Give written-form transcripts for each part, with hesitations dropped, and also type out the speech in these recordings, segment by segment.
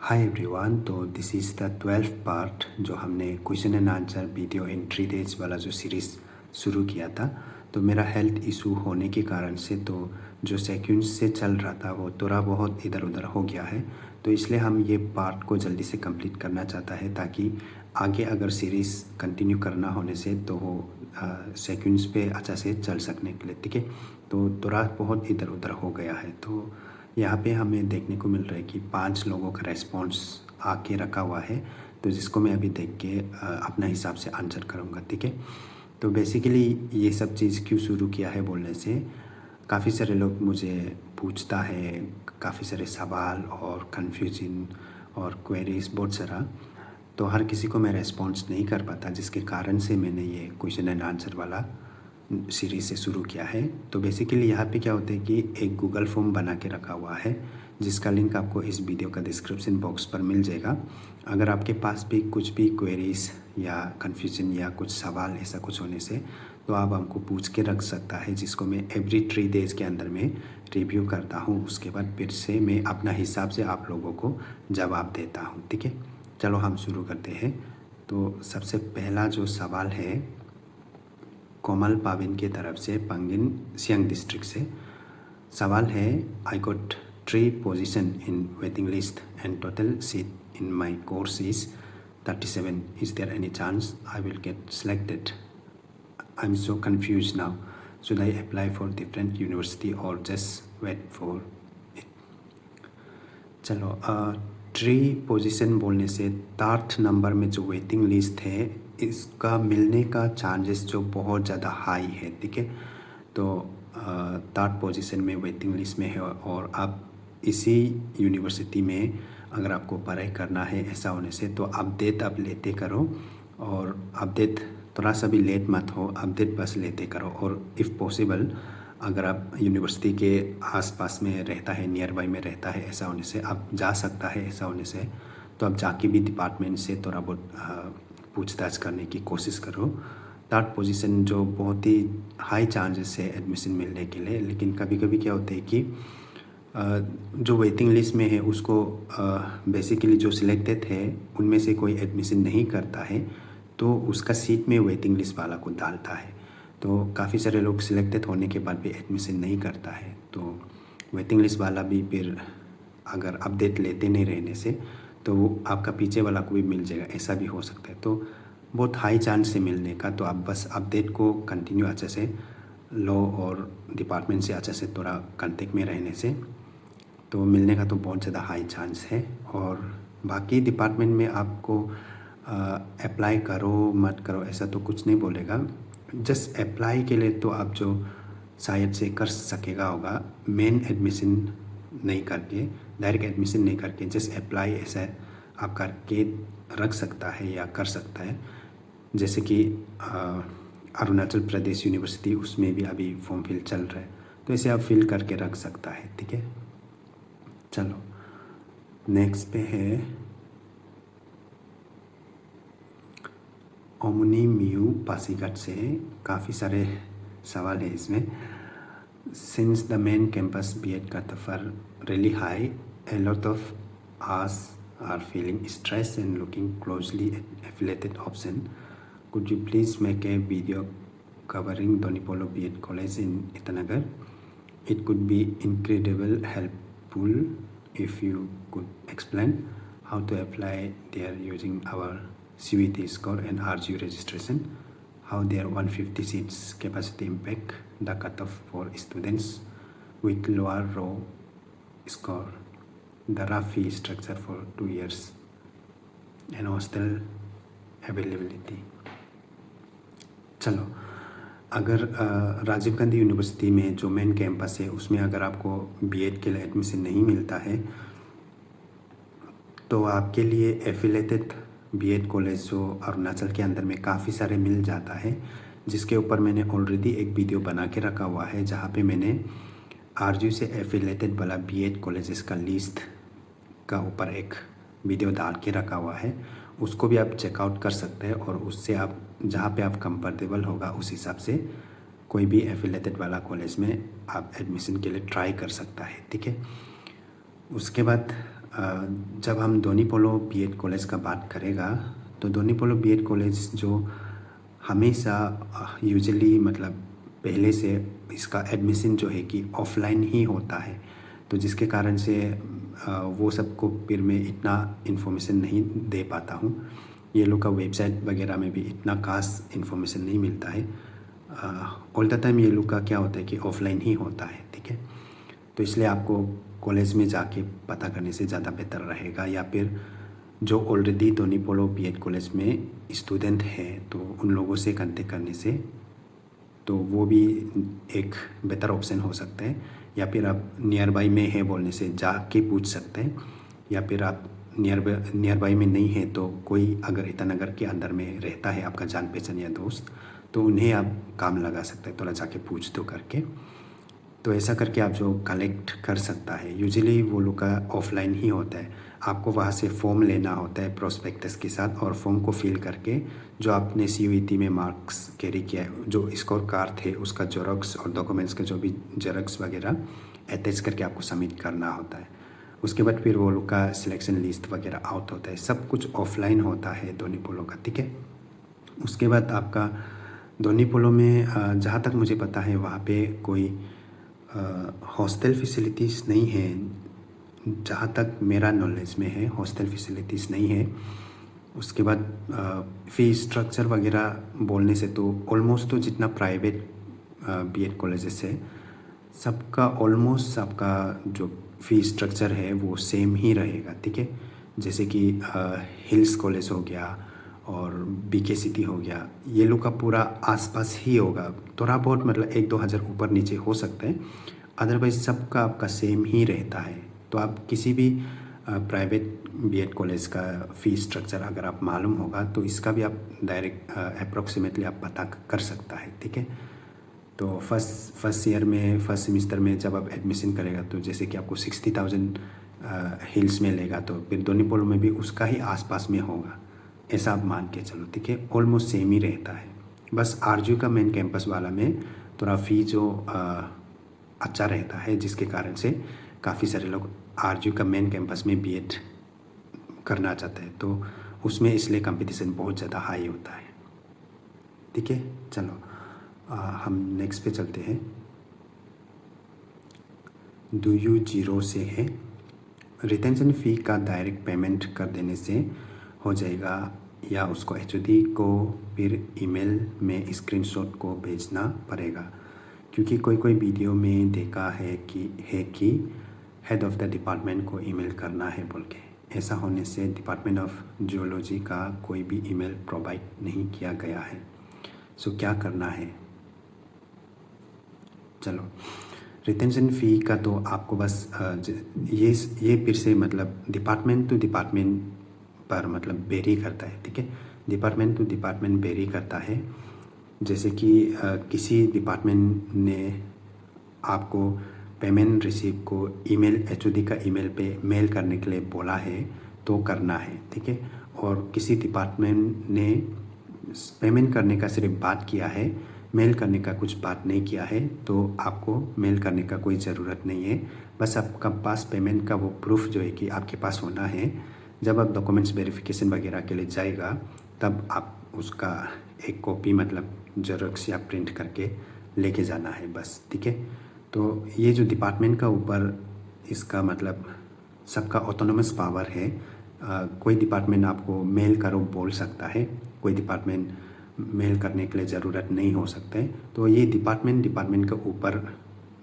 हाय everyone. तो this is the 12th part जो हमने question and answer video in 3 days वाला जो सीरीज़ शुरू किया था। तो मेरा हेल्थ इशू होने के कारण से तो जो सेक्वेंस से चल रहा था वो थोड़ा बहुत इधर उधर हो गया है। तो इसलिए हम ये पार्ट को जल्दी से कंप्लीट करना चाहता है ताकि आगे अगर सीरीज़ कंटिन्यू करना होने से तो वो सेक्वेंस पे अच्छा से चल सकने के लिए, ठीक है। तो थोड़ा बहुत इधर उधर हो गया है। तो यहाँ पे हमें देखने को मिल रहा है कि 5 लोगों का रेस्पॉन्स आके रखा हुआ है। तो जिसको मैं अभी देख के अपना हिसाब से आंसर करूँगा, ठीक है। तो बेसिकली ये सब चीज़ क्यों शुरू किया है बोलने से, काफ़ी सारे लोग मुझे पूछता है, काफ़ी सारे सवाल और कन्फ्यूजन और क्वेरीज बहुत सारा। तो हर किसी को मैं रेस्पॉन्स नहीं कर पाता, जिसके कारण से मैंने ये क्वेश्चन एंड आंसर वाला सीरीज़ से शुरू किया है। तो बेसिकली यहाँ पे क्या होता है कि एक गूगल फॉर्म बना के रखा हुआ है जिसका लिंक आपको इस वीडियो का डिस्क्रिप्शन बॉक्स पर मिल जाएगा। अगर आपके पास भी कुछ भी क्वेरीज या कन्फ्यूजन या कुछ सवाल ऐसा कुछ होने से तो आप हमको पूछ के रख सकता है, जिसको मैं एवरी 3 डेज के अंदर में रिव्यू करता हूँ। उसके बाद फिर से मैं अपना हिसाब से आप लोगों को जवाब देता हूँ, ठीक है। चलो हम शुरू करते हैं। तो सबसे पहला जो सवाल है कोमल पाविन की तरफ से, पंगिन सियांग डिस्ट्रिक्ट से। सवाल है, I got 3 position in waiting list and total seat in my course is 37. Is there any chance I will get selected? I am so confuse now. Should I apply for different university और just wait for it? चलो, 3 position बोलने से 3rd number में जो waiting list है इसका मिलने का चांसेस जो बहुत ज़्यादा हाई है, ठीक है। तो 3rd पोजीशन में वेटिंग लिस्ट में है और आप इसी यूनिवर्सिटी में अगर आपको पढ़ाई करना है, ऐसा होने से तो अपडेट आप लेते करो। और अपडेट थोड़ा सा भी लेट मत हो, अपडेट बस लेते करो। और इफ़ पॉसिबल अगर आप यूनिवर्सिटी के आसपास में रहता है, नियर बाई में रहता है, ऐसा होने से आप जा सकता है। ऐसा होने से तो आप जाके भी डिपार्टमेंट से थोड़ा बहुत पूछताछ करने की कोशिश करो। 3rd पोजीशन जो बहुत ही हाई चांसेस है एडमिशन मिलने के लिए। लेकिन कभी कभी क्या होता है कि जो वेटिंग लिस्ट में है उसको बेसिकली जो सिलेक्टेड है उनमें से कोई एडमिशन नहीं करता है, तो उसका सीट में वेटिंग लिस्ट वाला को डालता है। तो काफ़ी सारे लोग सिलेक्टेड होने के बाद भी एडमिशन नहीं करता है। तो वेटिंग लिस्ट वाला भी फिर अगर अपडेट लेते नहीं रहने से तो वो आपका पीछे वाला को भी मिल जाएगा, ऐसा भी हो सकता है। तो बहुत हाई चांस है मिलने का। तो आप बस अपडेट को कंटिन्यू अच्छे से लो और डिपार्टमेंट से अच्छे से थोड़ा कांटेक्ट में रहने से तो मिलने का तो बहुत ज़्यादा हाई चांस है। और बाकी डिपार्टमेंट में आपको अप्लाई करो मत करो ऐसा तो कुछ नहीं बोलेगा। जस्ट अप्लाई के लिए तो आप जो शायद से कर सकेगा होगा, मेन एडमिशन नहीं करके, डायरेक्ट एडमिशन नहीं करके जस्ट अप्लाई ऐसा आप करके रख सकता है या कर सकता है। जैसे कि अरुणाचल प्रदेश यूनिवर्सिटी, उसमें भी अभी फॉर्म फिल चल रहा है, तो ऐसे आप फिल करके रख सकता है, ठीक है। चलो नेक्स्ट पे है ओमुनी म्यू पासीघाट से। काफ़ी सारे सवाल है इसमें। Since the main campus BEd का tougher really high, a lot of us are feeling stressed and looking closely at affiliated option. Could you please make a video covering Donipolo BEd College in Itanagar? It could be incredible helpful if you could explain how to apply there using our CVT score and RGU registration, how their 150 seats capacity impact the cutoff for students with lower row score, the rough fee structure for 2 years and hostel availability. चलो, अगर Rajiv Gandhi university में जो main campus है उसमें अगर आपको BEd के लिए एडमिशन नहीं मिलता है तो आपके लिए एफिलेटेड बीएड कॉलेज जो अरुणाचल के अंदर में काफ़ी सारे मिल जाता है, जिसके ऊपर मैंने ऑलरेडी एक वीडियो बना के रखा हुआ है जहाँ पे मैंने आरजीयू से एफिलेटेड वाला बीएड कॉलेजेस का लिस्ट का ऊपर एक वीडियो डाल के रखा हुआ है। उसको भी आप चेकआउट कर सकते हैं और उससे आप जहाँ पे आप कंफर्टेबल होगा उस हिसाब से कोई भी एफिलेटेड वाला कॉलेज में आप एडमिशन के लिए ट्राई कर सकता है, ठीक है। उसके बाद जब हम दोनीपोलो बीएड कॉलेज का बात करेगा तो दोनीपोलो बीएड कॉलेज जो हमेशा यूजुअली मतलब पहले से इसका एडमिशन जो है कि ऑफलाइन ही होता है, तो जिसके कारण से वो सबको फिर मैं इतना इन्फॉर्मेशन नहीं दे पाता हूँ। ये लोग का वेबसाइट वगैरह में भी इतना खास इन्फॉर्मेशन नहीं मिलता है। ऑल द टाइम ये लोग का क्या होता है कि ऑफलाइन ही होता है, ठीक है। तो इसलिए आपको कॉलेज में जाके पता करने से ज़्यादा बेहतर रहेगा, या फिर जो ऑलरेडी दोनीपोलो बीएड कॉलेज में स्टूडेंट है तो उन लोगों से कांटेक्ट करने से तो वो भी एक बेहतर ऑप्शन हो सकता है। या फिर आप नियर बाई में है बोलने से जाके पूछ सकते हैं, या फिर आप नियर बाई में नहीं है तो कोई अगर ईटानगर के अंदर में रहता है आपका जान पहचान या दोस्त, तो उन्हें आप काम लगा सकते हैं, थोड़ा जाके पूछ दो करके। तो ऐसा करके आप जो कलेक्ट कर सकता है, यूजुअली वो लोग का ऑफलाइन ही होता है। आपको वहाँ से फॉर्म लेना होता है प्रोस्पेक्टस के साथ, और फॉर्म को फिल करके जो आपने CUET में मार्क्स कैरी किया है, जो स्कोर कार्ड थे उसका जेरॉक्स और डॉक्यूमेंट्स का जो भी जेरॉक्स वगैरह अटैच करके आपको सबमिट करना होता है। उसके बाद फिर वो लोग का सिलेक्शन लिस्ट वगैरह आउट होता है। सब कुछ ऑफलाइन होता है दोनीपोलो का, ठीक है। उसके बाद आपका दोनीपोलो में जहाँ तक मुझे पता है वहाँ पे कोई हॉस्टल फैसिलिटीज़ नहीं है। जहाँ तक मेरा नॉलेज में है हॉस्टल फैसिलिटीज़ नहीं है। उसके बाद फ़ी स्ट्रक्चर वगैरह बोलने से तो ऑलमोस्ट तो जितना प्राइवेट बीएड कॉलेजेस है सबका ऑलमोस्ट आपका जो फ़ी स्ट्रक्चर है वो सेम ही रहेगा, ठीक है। जैसे कि हिल्स कॉलेज हो गया और BK सिटी हो गया, ये लोग का पूरा आसपास ही होगा। थोड़ा बहुत मतलब 1-2 हज़ार ऊपर नीचे हो सकता है, अदरवाइज सबका आपका सेम ही रहता है। तो आप किसी भी प्राइवेट बीएड कॉलेज का फ़ी स्ट्रक्चर अगर आप मालूम होगा तो इसका भी आप डायरेक्ट अप्रॉक्सीमेटली आप पता कर सकता है, ठीक है। तो फर्स्ट ईयर में फर्स्ट सेमिस्टर में जब आप एडमिशन करेगा तो जैसे कि आपको 60,000 हिल्स में लेगा, तो फिर दोनीपोलो में भी उसका ही आसपास में होगा, ऐसा आप मान के चलो, ठीक है। ऑलमोस्ट सेम ही रहता है। बस RGU का मेन कैंपस वाला में थोड़ा फ़ी जो अच्छा रहता है, जिसके कारण से काफ़ी सारे लोग RGU का मेन कैंपस में बीएड करना चाहते हैं, तो उसमें इसलिए कंपटीशन बहुत ज़्यादा हाई होता है, ठीक है। चलो हम नेक्स्ट पे चलते हैं। DU 0 से है। रिटेंशन फ़ी का डायरेक्ट पेमेंट कर देने से हो जाएगा, या उसको HOD को फिर ईमेल में स्क्रीनशॉट को भेजना पड़ेगा, क्योंकि कोई वीडियो में देखा है कि हेड ऑफ़ द डिपार्टमेंट को ईमेल करना है बोल के। ऐसा होने से डिपार्टमेंट ऑफ जियोलॉजी का कोई भी ईमेल प्रोवाइड नहीं किया गया है। सो क्या करना है, चलो रिटेंशन फ़ी का तो आपको बस ये फिर से मतलब डिपार्टमेंट टू डिपार्टमेंट पर मतलब वेरी करता है, ठीक है। डिपार्टमेंट टू डिपार्टमेंट वेरी करता है। जैसे कि किसी डिपार्टमेंट ने आपको पेमेंट रिसीव को ईमेल HOD का ईमेल पे मेल करने के लिए बोला है तो करना है, ठीक है। और किसी डिपार्टमेंट ने पेमेंट करने का सिर्फ बात किया है, मेल करने का कुछ बात नहीं किया है, तो आपको मेल करने का कोई ज़रूरत नहीं है। बस आपका पास पेमेंट का वो प्रूफ जो है कि आपके पास होना है। जब आप डॉक्यूमेंट्स वेरिफिकेशन वगैरह के लिए जाएगा तब आप उसका एक कॉपी मतलब जेरॉक्स या प्रिंट करके लेके जाना है बस, ठीक है। तो ये जो डिपार्टमेंट का ऊपर इसका मतलब सबका ऑटोनोमस पावर है। कोई डिपार्टमेंट आपको मेल करो बोल सकता है, कोई डिपार्टमेंट मेल करने के लिए ज़रूरत नहीं हो सकता है। तो ये डिपार्टमेंट के ऊपर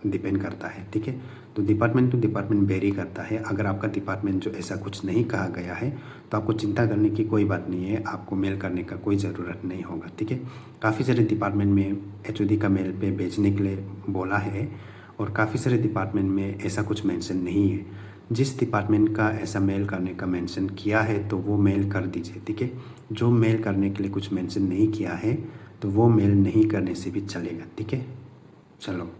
डिपेंड करता है, ठीक है। तो डिपार्टमेंट टू डिपार्टमेंट वेरी करता है। अगर आपका डिपार्टमेंट जो ऐसा कुछ नहीं कहा गया है तो आपको चिंता करने की कोई बात नहीं है, आपको मेल करने का कोई ज़रूरत नहीं होगा, ठीक है। काफ़ी सारे डिपार्टमेंट में HOD का मेल पे भेजने के लिए बोला है, और काफ़ी सारे डिपार्टमेंट में ऐसा कुछ मेंशन नहीं है। जिस डिपार्टमेंट का ऐसा मेल करने का मेंशन किया है तो वो मेल कर दीजिए, ठीक है। जो मेल करने के लिए कुछ मेंशन नहीं किया है तो वो मेल नहीं करने से भी चलेगा, ठीक है। चलो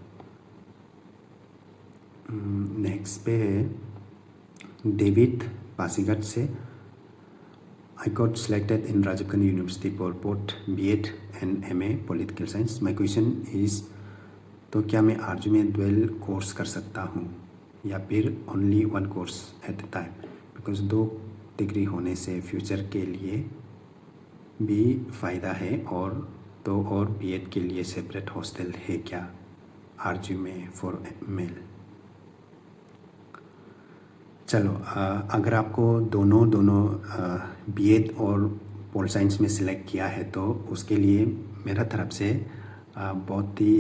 नेक्स्ट पे है डेविड पासीघाट से। I got selected in Rajiv Gandhi University for both BEd and MA Political Science. My question is, तो क्या मैं RGU में 12 कोर्स कर सकता हूँ या फिर only 1 course at the time. Because 2 degree होने से फ्यूचर के लिए भी फ़ायदा है। और बीएड के लिए सेपरेट हॉस्टल है क्या आरजू में फॉर मेल? चलो, अगर आपको दोनों बीएड और पोल साइंस में सिलेक्ट किया है तो उसके लिए मेरा तरफ से बहुत ही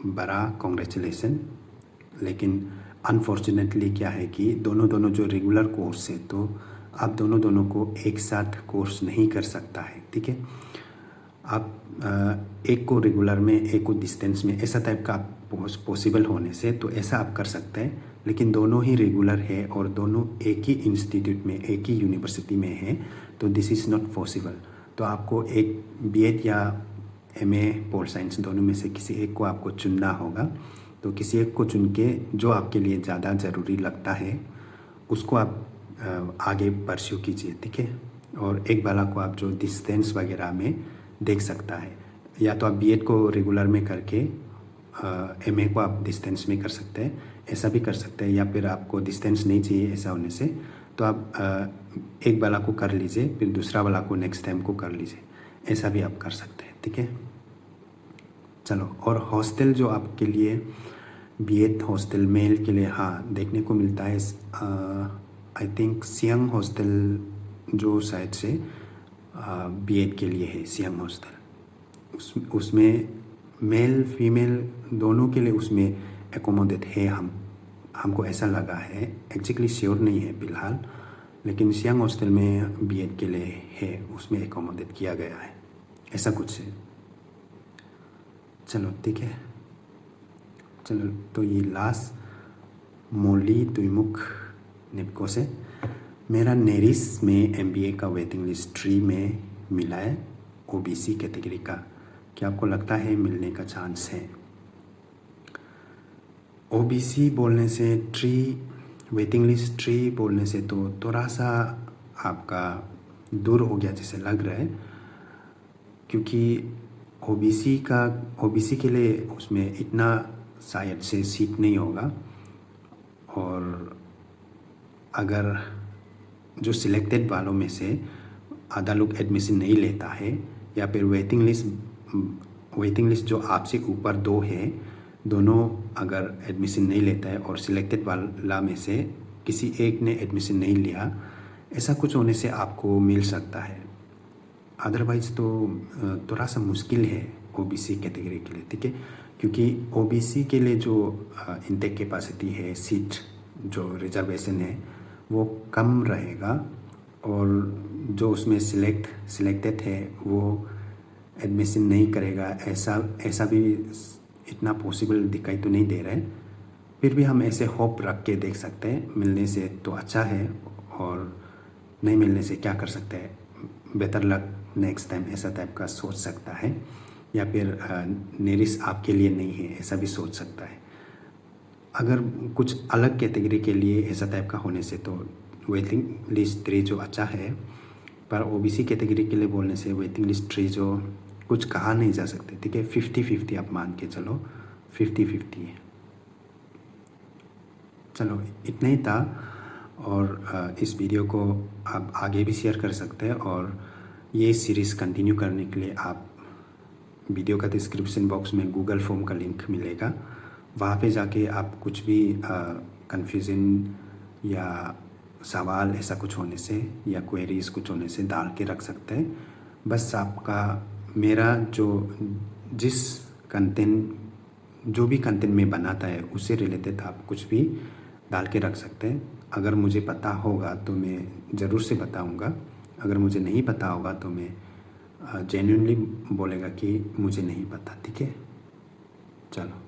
बड़ा कॉन्ग्रेचुलेसन। लेकिन अनफॉर्चुनेटली क्या है कि दोनों जो रेगुलर कोर्स है तो आप दोनों को एक साथ कोर्स नहीं कर सकता है, ठीक है। आप एक को रेगुलर में एक को डिस्टेंस में, ऐसा टाइप का पॉसिबल होने से तो ऐसा आप कर सकते हैं। लेकिन दोनों ही रेगुलर है और दोनों एक ही इंस्टीट्यूट में एक ही यूनिवर्सिटी में है तो दिस इज़ नॉट पॉसिबल। तो आपको एक बीएड या एमए पोल साइंस दोनों में से किसी एक को आपको चुनना होगा। तो किसी एक को चुन के जो आपके लिए ज़्यादा ज़रूरी लगता है उसको आप आगे परस्यू कीजिए, ठीक है। और एक वाला को आप जो डिस्टेंस वगैरह में देख सकता है, या तो आप बीएड को रेगुलर में करके एमए को आप डिस्टेंस में कर सकते हैं, ऐसा भी कर सकते हैं। या फिर आपको डिस्टेंस नहीं चाहिए ऐसा होने से तो आप एक वाला को कर लीजिए फिर दूसरा वाला को नेक्स्ट टाइम को कर लीजिए, ऐसा भी आप कर सकते हैं, ठीक है। चलो, और हॉस्टल जो आपके लिए बीएड हॉस्टल मेल के लिए हाँ देखने को मिलता है। आई थिंक सियांग हॉस्टल जो शायद से बीएड के लिए है, सियांग हॉस्टल, उसमें मेल फीमेल दोनों के लिए उसमें एकोमोडेट है। हमको ऐसा लगा है, एक्जैक्टली श्योर नहीं है फ़िलहाल, लेकिन सियांग हॉस्टल में बीएड के लिए है, उसमें एकोमोडेट किया गया है, ऐसा कुछ है। चलो ठीक है। चलो, तो ये लास्ट मोली तुईमुख निपको से मेरा नेरिस में एमबीए का वेटिंग लिस्ट 3 में मिला है, ओबीसी कैटेगरी का। क्या आपको लगता है मिलने का चांस है? ओबीसी बोलने से 3 वेटिंग लिस्ट 3 बोलने से तो थोड़ा सा आपका दूर हो गया जैसे लग रहा है, क्योंकि ओबीसी के लिए उसमें इतना शायद से सीट नहीं होगा। और अगर जो सिलेक्टेड वालों में से आधा लोग एडमिशन नहीं लेता है, या फिर वेटिंग लिस्ट जो आपसे ऊपर 2 है, दोनों अगर एडमिशन नहीं लेता है और सिलेक्टेड वाला में से किसी एक ने एडमिशन नहीं लिया, ऐसा कुछ होने से आपको मिल सकता है। अदरवाइज़ तो थोड़ा सा मुश्किल है ओबीसी कैटेगरी के लिए, ठीक है। क्योंकि ओबीसी के लिए जो इंटेक कैपेसिटी है, सीट जो रिजर्वेशन है वो कम रहेगा, और जो उसमें सिलेक्टेड है वो एडमिशन नहीं करेगा, ऐसा भी इतना पॉसिबल दिखाई तो नहीं दे रहा है। फिर भी हम ऐसे होप रख के देख सकते हैं, मिलने से तो अच्छा है, और नहीं मिलने से क्या कर सकते हैं, बेटर लक नेक्स्ट टाइम, ऐसा टाइप का सोच सकता है। या फिर नेरिस आपके लिए नहीं है, ऐसा भी सोच सकता है। अगर कुछ अलग कैटेगरी के लिए ऐसा टाइप का होने से तो वेटिंग लिस्ट 3 जो अच्छा है, पर ओबीसी कैटेगरी के लिए बोलने से वेटिंग लिस्ट 3 जो कुछ कहा नहीं जा सकते, ठीक है। 50-50 आप मान के चलो, 50-50 है। चलो, इतना ही था। और इस वीडियो को आप आगे भी शेयर कर सकते हैं, और ये सीरीज़ कंटिन्यू करने के लिए आप वीडियो का डिस्क्रिप्शन बॉक्स में गूगल फॉर्म का लिंक मिलेगा, वहाँ पे जाके आप कुछ भी कन्फ्यूजन या सवाल ऐसा कुछ होने से या क्वेरीज कुछ होने से डाल के रख सकते हैं। बस आपका मेरा जो भी कंटेंट में बनाता है उससे रिलेटेड आप कुछ भी डाल के रख सकते हैं। अगर मुझे पता होगा तो मैं ज़रूर से बताऊंगा, अगर मुझे नहीं पता होगा तो मैं जेन्युइनली बोलेगा कि मुझे नहीं पता, ठीक है। चलो।